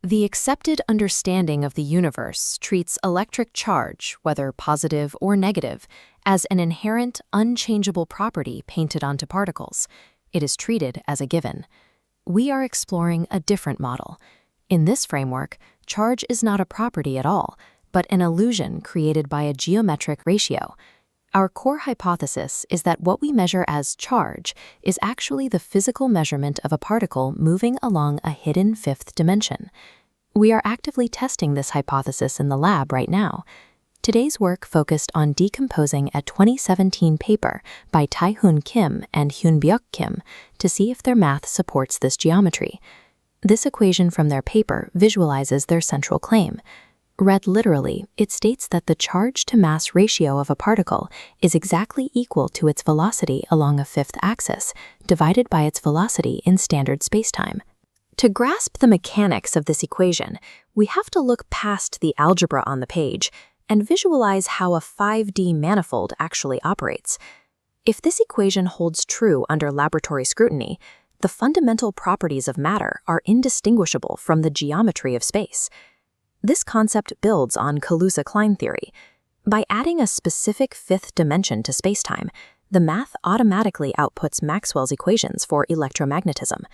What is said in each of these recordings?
The accepted understanding of the universe treats electric charge, whether positive or negative, as an inherent, unchangeable property painted onto particles. It is treated as a given. We are exploring a different model. In this framework, charge is not a property at all, but an illusion created by a geometric ratio. Our core hypothesis is that what we measure as charge is actually the physical measurement of a particle moving along a hidden fifth dimension. We are actively testing this hypothesis in the lab right now. Today's work focused on decomposing a 2017 paper by Tae-Hoon Kim and Hyun-Byuk Kim to see if their math supports this geometry. This equation from their paper visualizes their central claim. Read literally, it states that the charge-to-mass ratio of a particle is exactly equal to its velocity along a fifth axis, divided by its velocity in standard spacetime. To grasp the mechanics of this equation, we have to look past the algebra on the page and visualize how a 5D manifold actually operates. If this equation holds true under laboratory scrutiny, the fundamental properties of matter are indistinguishable from the geometry of space. This concept builds on Kaluza-Klein theory. By adding a specific fifth dimension to spacetime, the math automatically outputs Maxwell's equations for electromagnetism.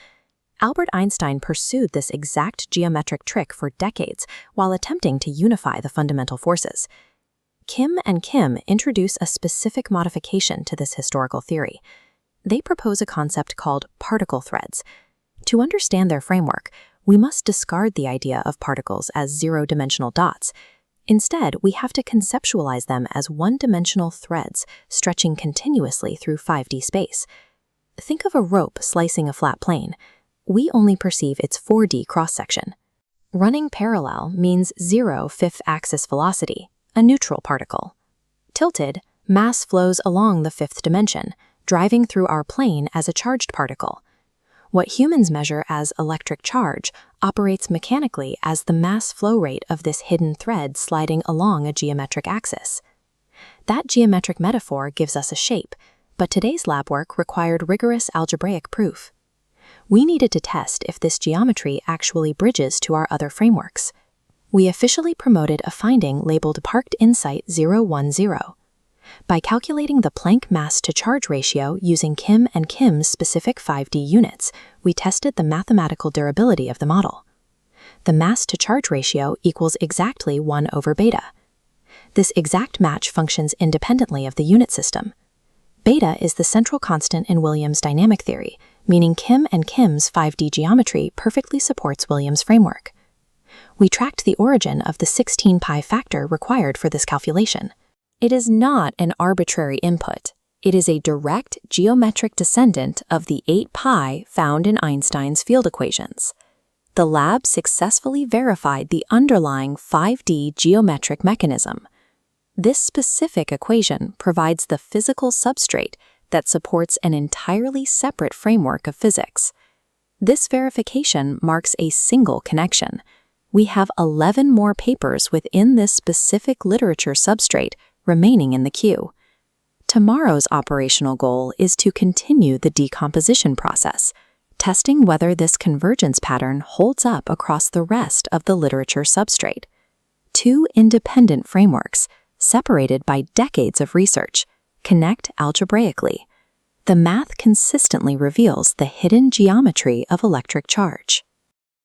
Albert Einstein pursued this exact geometric trick for decades while attempting to unify the fundamental forces. Kim and Kim introduce a specific modification to this historical theory. They propose a concept called particle threads. To understand their framework, we must discard the idea of particles as zero-dimensional dots. Instead, we have to conceptualize them as one-dimensional threads stretching continuously through 5D space. Think of a rope slicing a flat plane. We only perceive its 4D cross-section. Running parallel means zero fifth-axis velocity, a neutral particle. Tilted, mass flows along the fifth dimension, driving through our plane as a charged particle. What humans measure as electric charge operates mechanically as the mass flow rate of this hidden thread sliding along a geometric axis. That geometric metaphor gives us a shape, but today's lab work required rigorous algebraic proof. We needed to test if this geometry actually bridges to our other frameworks. We officially promoted a finding labeled Parked Insight 010. By calculating the Planck mass-to-charge ratio using Kim and Kim's specific 5D units, we tested the mathematical durability of the model. The mass-to-charge ratio equals exactly 1 over beta. This exact match functions independently of the unit system. Beta is the central constant in Williams' dynamic theory, meaning Kim and Kim's 5D geometry perfectly supports Williams' framework. We tracked the origin of the 16 pi factor required for this calculation. It is not an arbitrary input. It is a direct geometric descendant of the 8 pi found in Einstein's field equations. The lab successfully verified the underlying 5D geometric mechanism. This specific equation provides the physical substrate that supports an entirely separate framework of physics. This verification marks a single connection. We have 11 more papers within this specific literature substrate remaining in the queue. Tomorrow's operational goal is to continue the decomposition process, testing whether this convergence pattern holds up across the rest of the literature substrate. Two independent frameworks, separated by decades of research, connect algebraically. The math consistently reveals the hidden geometry of electric charge.